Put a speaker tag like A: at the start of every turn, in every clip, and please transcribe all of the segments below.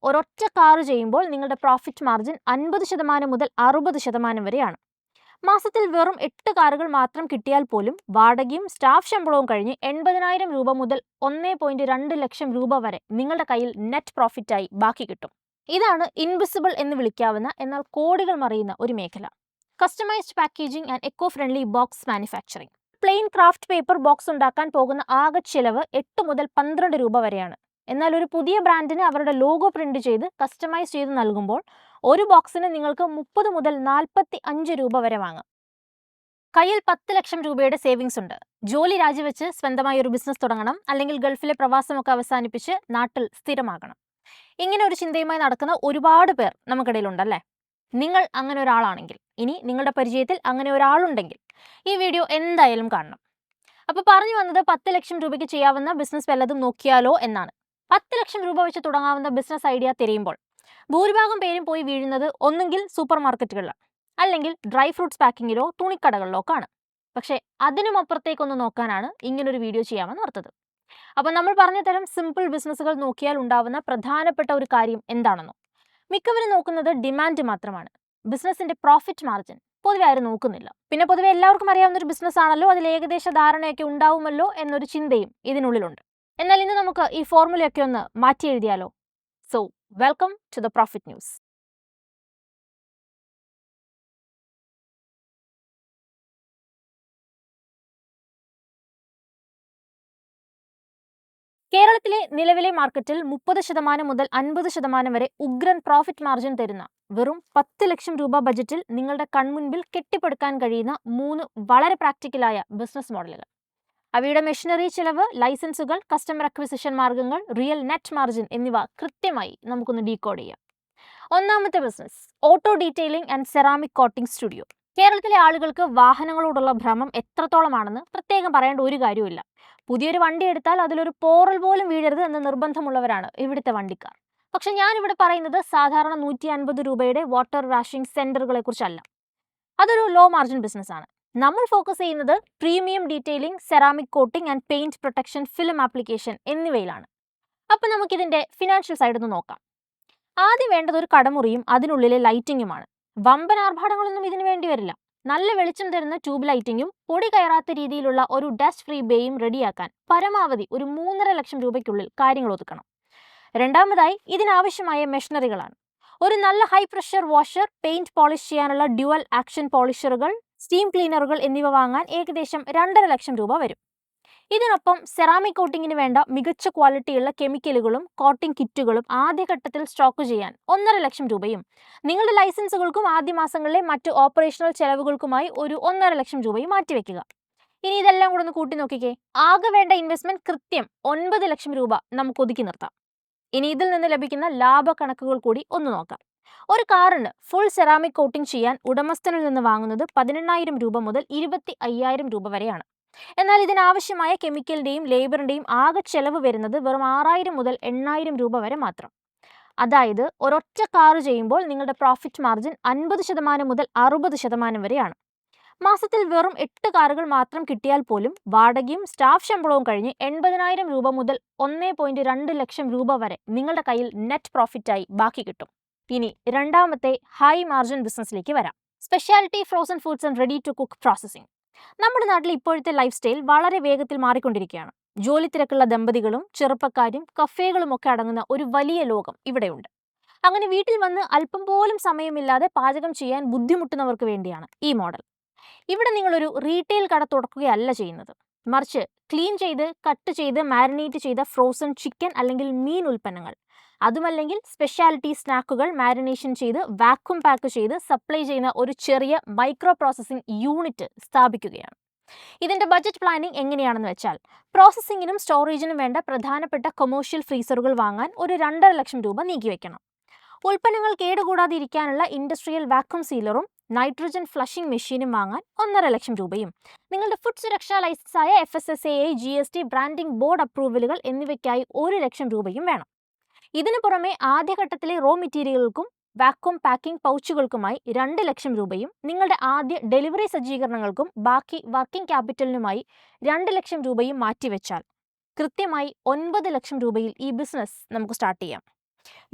A: ഒരൊറ്റ കാർ ചെയ്യുമ്പോൾ നിങ്ങളുടെ പ്രോഫിറ്റ് മാർജിൻ 50% മുതൽ 60% വരെയാണ്. മാസത്തിൽ വെറും 8 കാറുകൾ മാത്രം കിട്ടിയാൽ പോലും വാടകയും സ്റ്റാഫ് ശമ്പളവും കഴിഞ്ഞ് 80,000 രൂപ മുതൽ 1.2 ലക്ഷം രൂപ വരെ നിങ്ങളുടെ കയ്യിൽ നെറ്റ് പ്രോഫിറ്റായി ബാക്കി കിട്ടും. ഇതാണ് ഇൻവിസിബിൾ എന്ന് വിളിക്കാവുന്ന എന്നാൽ കോടികൾ മറിയുന്ന ഒരു മേഖല. Customized packaging and eco friendly box manufacturing. Plain kraft paper box ഉണ്ടാക്കാൻ പോകുന്ന ആകെ ചിലവ് 8 മുതൽ 12 രൂപ വരെയാണ്. എന്നാൽ ഒരു പുതിയ ബ്രാൻഡിന് അവരുടെ ലോഗോ പ്രിന്റ് ചെയ്ത് കസ്റ്റമൈസ് ചെയ്ത് നൽകുമ്പോൾ ഒരു ബോക്സിന് നിങ്ങൾക്ക് 30 മുതൽ 45 രൂപ വരെ വാങ്ങാം. കയ്യിൽ 10 ലക്ഷം രൂപയുടെ സേവിങ്സ് ഉണ്ട്. ജോലി രാജിവെച്ച് സ്വന്തമായി ഒരു ബിസിനസ് തുടങ്ങണം, അല്ലെങ്കിൽ ഗൾഫിലെ പ്രവാസമൊക്കെ അവസാനിപ്പിച്ച് നാട്ടിൽ സ്ഥിരമാകണം. ഇങ്ങനെ ഒരു ചിന്തയുമായി നടക്കുന്ന ഒരുപാട് പേർ നമുക്കിടയിലുണ്ടല്ലേ? നിങ്ങൾ അങ്ങനെ ഒരാളാണെങ്കിൽ, ഇനി നിങ്ങളുടെ പരിചയത്തിൽ അങ്ങനെ ഒരാളുണ്ടെങ്കിൽ ഈ വീഡിയോ എന്തായാലും കാണണം. അപ്പോൾ പറഞ്ഞു വന്നത് 10 ലക്ഷം രൂപയ്ക്ക് ചെയ്യാവുന്ന ബിസിനസ് വല്ലതും നോക്കിയാലോ എന്നാണ്. 10 ലക്ഷം രൂപ വെച്ച് തുടങ്ങാവുന്ന ബിസിനസ് ഐഡിയ തിരയുമ്പോൾ ഭൂരിഭാഗം പേരും പോയി വീഴുന്നത് ഒന്നുകിൽ സൂപ്പർ മാർക്കറ്റുകളിലാണ്, അല്ലെങ്കിൽ ഡ്രൈ ഫ്രൂട്ട്സ് പാക്കിങ്ങിലോ തുണിക്കടകളിലോ ആണ്. പക്ഷേ അതിനും അപ്പുറത്തേക്കൊന്ന് നോക്കാനാണ് ഇങ്ങനൊരു വീഡിയോ ചെയ്യാമെന്ന് ഓർത്തത്. അപ്പോൾ നമ്മൾ പറഞ്ഞ തരം സിമ്പിൾ ബിസിനസ്സുകൾ നോക്കിയാൽ ഉണ്ടാവുന്ന പ്രധാനപ്പെട്ട ഒരു കാര്യം എന്താണെന്നോ? മിക്കവരും നോക്കുന്നത് ഡിമാൻഡ് മാത്രമാണ്. ബിസിനസിന്റെ പ്രോഫിറ്റ് മാർജിൻ പൊതുവെ ആരും നോക്കുന്നില്ല. പിന്നെ പൊതുവെ എല്ലാവർക്കും അറിയാവുന്ന ഒരു ബിസിനസ് ആണല്ലോ, അതിൽ ഏകദേശ ധാരണയൊക്കെ ഉണ്ടാവുമല്ലോ എന്നൊരു ചിന്തയും ഇതിനുള്ളിലുണ്ട്. എന്നാൽ ഇന്ന് നമുക്ക് ഈ ഫോർമുലയൊക്കെ ഒന്ന് മാറ്റി എഴുതിയാലോ? So welcome to the Profit News. കേരളത്തിലെ നിലവിലെ മാർക്കറ്റിൽ 30% മുതൽ 50% വരെ ഉഗ്രൻ പ്രോഫിറ്റ് മാർജിൻ തരുന്ന വെറും 10 ലക്ഷം രൂപ ബജറ്റിൽ നിങ്ങളുടെ കൺമുൻപിൽ കെട്ടിപ്പടുക്കാൻ കഴിയുന്ന 3 വളരെ പ്രാക്ടിക്കലായ ബിസിനസ് മോഡലുകൾ. അവയുടെ മെഷീനറി ചെലവ്, ലൈസൻസുകൾ, കസ്റ്റമർ അക്വിസിഷൻ മാർഗങ്ങൾ, റിയൽ നെറ്റ് മാർജിൻ എന്നിവ കൃത്യമായി നമുക്കൊന്ന് ഡീകോഡ് ചെയ്യാം. ഒന്നാമത്തെ business, auto detailing and ceramic coating studio. കേരളത്തിലെ ആളുകൾക്ക് വാഹനങ്ങളോടുള്ള ഭ്രമം എത്രത്തോളമാണെന്ന് പ്രത്യേകം പറയേണ്ട ഒരു കാര്യമില്ല. പുതിയൊരു വണ്ടി എടുത്താൽ അതിലൊരു പോറൽ പോലും വീഴരുത് എന്ന് നിർബന്ധമുള്ളവരാണ് ഇവിടുത്തെ വണ്ടിക്കാർ. പക്ഷെ ഞാനിവിടെ പറയുന്നത് സാധാരണ 150 രൂപയുടെ വാട്ടർ വാഷിംഗ് സെന്ററുകളെ കുറിച്ചല്ല. അതൊരു ലോ മാർജിൻ ബിസിനസ് ആണ്. നമ്മൾ ഫോക്കസ് ചെയ്യുന്നത് premium detailing, ceramic coating and paint protection, film application എന്നിവയിലാണ്. അപ്പം നമുക്കിതിന്റെ ഫിനാൻഷ്യൽ സൈഡ് ഒന്ന് നോക്കാം. ആദ്യം വേണ്ടത് ഒരു കടമുറിയും അതിനുള്ളിലെ ലൈറ്റിങ്ങുമാണ്. വമ്പൻ ആർഭാടങ്ങളൊന്നും ഇതിനു വേണ്ടി വരില്ല. നല്ല വെളിച്ചം തരുന്ന ട്യൂബ് ലൈറ്റിങ്ങും പൊടി കയറാത്ത രീതിയിലുള്ള ഒരു ഡസ്റ്റ് ഫ്രീ ബേയും റെഡിയാക്കാൻ പരമാവധി ഒരു 3.5 ലക്ഷം രൂപയ്ക്കുള്ളിൽ കാര്യങ്ങൾ ഒതുക്കണം. രണ്ടാമതായി ഇതിനാവശ്യമായ മെഷീനറികളാണ്. ഒരു നല്ല high pressure washer, paint polish ചെയ്യാനുള്ള ഡ്യുവൽ ആക്ഷൻ പോളിഷറുകൾ, സ്റ്റീം ക്ലീനറുകൾ എന്നിവ വാങ്ങാൻ ഏകദേശം 2.5 ലക്ഷം രൂപ വരും. ഇതിനൊപ്പം സെറാമിക് കോട്ടിങ്ങിന് വേണ്ട മികച്ച ക്വാളിറ്റിയുള്ള കെമിക്കലുകളും കോട്ടിംഗ് കിറ്റുകളും ആദ്യഘട്ടത്തിൽ സ്റ്റോക്ക് ചെയ്യാൻ 1.5 ലക്ഷം രൂപയും, നിങ്ങളുടെ ലൈസൻസുകൾക്കും ആദ്യ മാസങ്ങളിലെ മറ്റ് ഓപ്പറേഷണൽ ചെലവുകൾക്കുമായി ഒരു 1.5 ലക്ഷം രൂപയും മാറ്റിവെക്കുക. ഇനി ഇതെല്ലാം കൂടെ ഒന്ന് കൂട്ടി നോക്കിക്കേ. ആകെ വേണ്ട ഇൻവെസ്റ്റ്മെന്റ് കൃത്യം 9 ലക്ഷം രൂപ നമുക്ക് ഒതുക്കി നിർത്താം. ഇനി ഇതിൽ നിന്ന് ലഭിക്കുന്ന ലാഭ കണക്കുകൾ കൂടി ഒന്ന് നോക്കാം. ഒരു കാറിന് ഫുൾ സെറാമിക് കോട്ടിംഗ് ചെയ്യാൻ ഉടമസ്ഥനിൽ നിന്ന് വാങ്ങുന്നത് 18,000 രൂപ മുതൽ 25,000 രൂപ വരെയാണ്. എന്നാൽ ഇതിനാവശ്യമായ കെമിക്കലിന്റെയും ലേബറിന്റെയും ആകെ ചെലവ് വരുന്നത് വെറും 6,000 മുതൽ 8,000 രൂപ വരെ മാത്രം. അതായത് ഒരൊറ്റ കാർ ചെയ്യുമ്പോൾ നിങ്ങളുടെ പ്രോഫിറ്റ് മാർജിൻ 50% മുതൽ 60% വരെയാണ്. മാസത്തിൽ വെറും 8 കാറുകൾ മാത്രം കിട്ടിയാൽ പോലും വാടകയും സ്റ്റാഫ് ശമ്പളവും കഴിഞ്ഞ് 80,000 രൂപ മുതൽ 1.2 ലക്ഷം രൂപ വരെ നിങ്ങളുടെ കയ്യിൽ നെറ്റ് പ്രോഫിറ്റായി ബാക്കി കിട്ടും. ഇനി രണ്ടാമത്തെ ഹൈ മാർജിൻ ബിസിനസ്സിലേക്ക് വരാം. Speciality frozen foods and ready to cook processing. നമ്മുടെ നാട്ടിൽ ഇപ്പോഴത്തെ ലൈഫ് സ്റ്റൈൽ വളരെ വേഗത്തിൽ മാറിക്കൊണ്ടിരിക്കുകയാണ്. ജോലി തിരക്കുള്ള ദമ്പതികളും ചെറുപ്പക്കാരും കഫേകളും ഒക്കെ അടങ്ങുന്ന ഒരു വലിയ ലോകം ഇവിടെയുണ്ട്. അങ്ങനെ വീട്ടിൽ വന്ന് അല്പം പോലും സമയമില്ലാതെ പാചകം ചെയ്യാൻ ബുദ്ധിമുട്ടുന്നവർക്ക് വേണ്ടിയാണ് ഈ മോഡൽ. ഇവിടെ നിങ്ങളൊരു റീറ്റെയിൽ കട തുറക്കുകയല്ല ചെയ്യുന്നത്, മറിച്ച് ക്ലീൻ ചെയ്ത്, കട്ട് ചെയ്ത്, മാരിനേറ്റ് ചെയ്ത ഫ്രോസൺ ചിക്കൻ അല്ലെങ്കിൽ മീൻ ഉൽപ്പന്നങ്ങൾ, അതുമല്ലെങ്കിൽ സ്പെഷ്യാലിറ്റി സ്നാക്കുകൾ മാരിനേഷൻ ചെയ്ത് വാക്യൂം പാക്ക് ചെയ്ത് സപ്ലൈ ചെയ്യുന്ന ഒരു ചെറിയ മൈക്രോ പ്രോസസ്സിംഗ് യൂണിറ്റ് സ്ഥാപിക്കുകയാണ്. ഇതിന്റെ ബഡ്ജറ്റ് പ്ലാനിംഗ് എങ്ങനെയാണെന്ന് വെച്ചാൽ, പ്രോസസ്സിങ്ങിനും സ്റ്റോറേജിനും വേണ്ട പ്രധാനപ്പെട്ട കൊമേഴ്ഷ്യൽ ഫ്രീസറുകൾ വാങ്ങാൻ ഒരു 2.5 ലക്ഷം രൂപ നീക്കിവെക്കണം. ഉൽപ്പന്നങ്ങൾ കേടുകൂടാതെ ഇരിക്കാനുള്ള ഇൻഡസ്ട്രിയൽ വാക്യൂം സീലറും നൈട്രജൻ ഫ്ലഷിംഗ് മെഷീനും വാങ്ങാൻ 1.5 ലക്ഷം രൂപയും, നിങ്ങളുടെ ഫുഡ് സുരക്ഷാ ലൈസൻസായ FSSAI, GST, ബ്രാൻഡിംഗ് ബോർഡ് അപ്രൂവലുകൾ എന്നിവയ്ക്കായി 1 ലക്ഷം രൂപയും വേണം. ഇതിനു പുറമെ ആദ്യഘട്ടത്തിലെ റോ മെറ്റീരിയലുകൾക്കും വാക്യൂം പാക്കിംഗ് പൗച്ചുകൾക്കുമായി 2 ലക്ഷം രൂപയും, നിങ്ങളുടെ ആദ്യ ഡെലിവറി സജ്ജീകരണങ്ങൾക്കും ബാക്കി വർക്കിംഗ് ക്യാപിറ്റലിനുമായി 2 ലക്ഷം രൂപയും മാറ്റിവെച്ചാൽ കൃത്യമായി 9 ലക്ഷം രൂപയിൽ ഈ ബിസിനസ് നമുക്ക് സ്റ്റാർട്ട് ചെയ്യാം.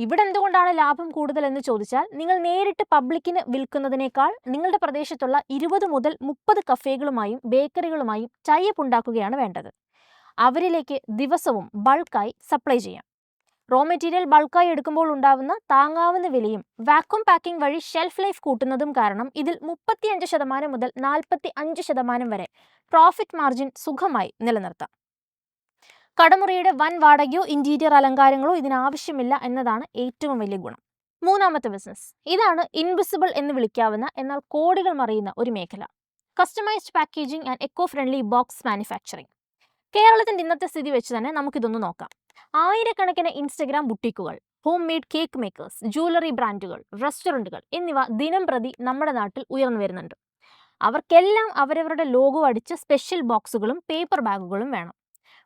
A: ഇവിടെ എന്തുകൊണ്ടാണ് ലാഭം കൂടുതൽ എന്ന് ചോദിച്ചാൽ, നിങ്ങൾ നേരിട്ട് പബ്ലിക്കിന് വിൽക്കുന്നതിനേക്കാൾ നിങ്ങളുടെ പ്രദേശത്തുള്ള 20 മുതൽ 30 കഫേകളുമായും ബേക്കറികളുമായും ടൈപ്പ് ഉണ്ടാക്കുകയാണ് വേണ്ടത്. അവരിലേക്ക് ദിവസവും ബൾക്കായി സപ്ലൈ ചെയ്യാം. റോ മെറ്റീരിയൽ ബൾക്കായി എടുക്കുമ്പോൾ ഉണ്ടാവുന്ന താങ്ങാവുന്ന വിലയും വാക്വം പാക്കിംഗ് വഴി ഷെൽഫ് ലൈഫ് കൂട്ടുന്നതും കാരണം ഇതിൽ 35% മുതൽ 45% വരെ പ്രോഫിറ്റ് മാർജിൻ സുഖമായി നിലനിർത്താം. കടമുറിയുടെ വൻ വാടകയോ ഇന്റീരിയർ അലങ്കാരങ്ങളോ ഇതിനാവശ്യമില്ല എന്നതാണ് ഏറ്റവും വലിയ ഗുണം. മൂന്നാമത്തെ ബിസിനസ്, ഇതാണ് ഇൻവിസിബിൾ എന്ന് വിളിക്കാവുന്ന എന്നാൽ കോടികൾ മറിയുന്ന ഒരു മേഖല. Customized packaging and eco friendly box manufacturing. കേരളത്തിന്റെ ഇന്നത്തെ സ്ഥിതി വെച്ച് തന്നെ നമുക്കിതൊന്ന് നോക്കാം. ആയിരക്കണക്കിന് ഇൻസ്റ്റഗ്രാം ബുട്ടീക്കുകൾ, home made cake makers, jewellery ബ്രാൻഡുകൾ, റെസ്റ്റോറൻറ്റുകൾ എന്നിവ ദിനം പ്രതി നമ്മുടെ നാട്ടിൽ ഉയർന്നു വരുന്നുണ്ട്. അവർക്കെല്ലാം അവരവരുടെ ലോഗോ അടിച്ച സ്പെഷ്യൽ ബോക്സുകളും പേപ്പർ ബാഗുകളും വേണം.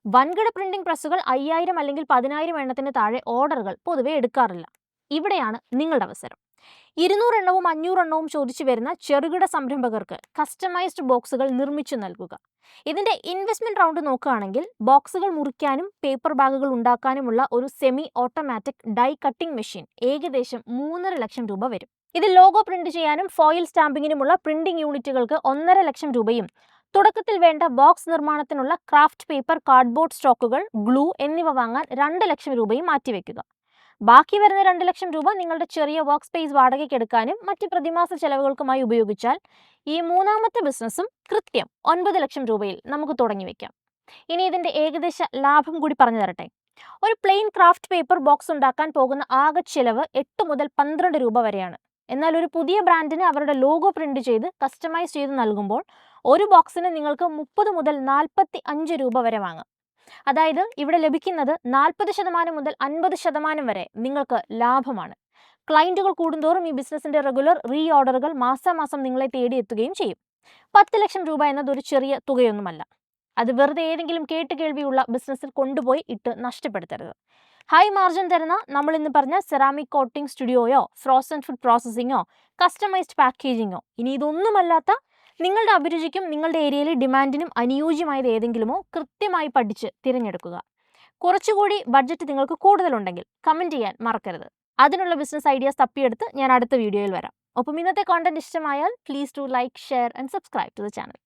A: വൻകിട പ്രിന്റിംഗ് പ്രസ്സുകൾ 5000 അല്ലെങ്കിൽ 10000 എണ്ണത്തിന് താഴെ ഓർഡറുകൾ പൊതുവെ എടുക്കാറില്ല. ഇവിടെയാണ് നിങ്ങളുടെ അവസരം. 200 എണ്ണവും 500 എണ്ണവും ചോദിച്ചു വരുന്ന ചെറുകിട സംരംഭകർക്ക് കസ്റ്റമൈസ്ഡ് ബോക്സുകൾ നിർമ്മിച്ചു നൽകുക. ഇതിന്റെ ഇൻവെസ്റ്റ്മെന്റ് റൗണ്ട് നോക്കുകയാണെങ്കിൽ ബോക്സുകൾ മുറിക്കാനും പേപ്പർ ബാഗുകൾ ഉണ്ടാക്കാനുമുള്ള ഒരു semi automatic die cutting machine ഏകദേശം 3.5 ലക്ഷം രൂപ വരും. ഇതിൽ ലോഗോ പ്രിന്റ് ചെയ്യാനും ഫോയിൽ സ്റ്റാമ്പിങ്ങിനുമുള്ള പ്രിന്റിംഗ് യൂണിറ്റുകൾക്ക് 1.5 ലക്ഷം രൂപയും തുടക്കത്തിൽ വേണ്ട ബോക്സ് നിർമ്മാണത്തിനുള്ള ക്രാഫ്റ്റ് പേപ്പർ, കാർഡ്ബോർഡ് സ്റ്റോക്കുകൾ, ഗ്ലൂ എന്നിവ വാങ്ങാൻ 2 ലക്ഷം രൂപയും മാറ്റിവെക്കുക. ബാക്കി വരുന്ന 2 ലക്ഷം രൂപ നിങ്ങളുടെ ചെറിയ വർക്ക് സ്പേസ് വാടകയ്ക്ക് എടുക്കാനും മറ്റ് പ്രതിമാസ ചെലവുകൾക്കുമായി ഉപയോഗിച്ചാൽ ഈ മൂന്നാമത്തെ ബിസിനസ്സും കൃത്യം 9 ലക്ഷം രൂപയിൽ നമുക്ക് തുടങ്ങി വെക്കാം. ഇനി ഇതിന്റെ ഏകദേശ ലാഭം കൂടി പറഞ്ഞു തരട്ടെ. ഒരു പ്ലെയിൻ ക്രാഫ്റ്റ് പേപ്പർ ബോക്സ് ഉണ്ടാക്കാൻ പോകുന്ന ആകെ ചെലവ് 8 മുതൽ 12 രൂപ വരെയാണ്. എന്നാൽ ഒരു പുതിയ ബ്രാൻഡിന് അവരുടെ ലോഗോ പ്രിന്റ് ചെയ്ത് കസ്റ്റമൈസ് ചെയ്ത് നൽകുമ്പോൾ ഒരു ബോക്സിന് നിങ്ങൾക്ക് 30 മുതൽ 45 രൂപ വരെ വാങ്ങാം. അതായത് ഇവിടെ ലഭിക്കുന്നത് 40% മുതൽ 50% വരെ നിങ്ങൾക്ക് ലാഭമാണ്. ക്ലയന്റുകൾ കൂടുന്തോറും ഈ ബിസിനസിന്റെ റെഗുലർ റീ ഓർഡറുകൾ മാസാമാസം നിങ്ങളെ തേടിയെത്തുകയും ചെയ്യും. 10 ലക്ഷം രൂപ എന്നത് ഒരു ചെറിയ തുകയൊന്നുമല്ല. അത് വെറുതെ ഏതെങ്കിലും കേട്ടുകേൾവിയുള്ള ബിസിനസ്സിൽ കൊണ്ടുപോയി ഇട്ട് നഷ്ടപ്പെടുത്തരുത്. ഹൈ മാർജിൻ തരുന്ന നമ്മൾ ഇന്ന് പറഞ്ഞ സെറാമിക് കോട്ടിംഗ് സ്റ്റുഡിയോയോ ഫ്രോസൺ ഫുഡ് പ്രോസസ്സിങ്ങോ കസ്റ്റമൈസ്ഡ് പാക്കേജിങ്ങോ ഇനി ഇതൊന്നുമല്ലാത്ത നിങ്ങളുടെ അഭിരുചിക്കും നിങ്ങളുടെ ഏരിയയിലെ ഡിമാൻഡിനും അനുയോജ്യമായത് ഏതെങ്കിലുമോ കൃത്യമായി പഠിച്ച് തിരഞ്ഞെടുക്കുക. കുറച്ചുകൂടി ബഡ്ജറ്റ് നിങ്ങൾക്ക് കൂടുതലുണ്ടെങ്കിൽ കമൻറ്റ് ചെയ്യാൻ മറക്കരുത്. അതിനുള്ള ബിസിനസ് ഐഡിയാസ് തപ്പിയെടുത്ത് ഞാൻ അടുത്ത വീഡിയോയിൽ വരാം. ഒപ്പം ഇന്നത്തെ കോണ്ടന്റ് ഇഷ്ടമായാൽ please do like, share and subscribe to the channel.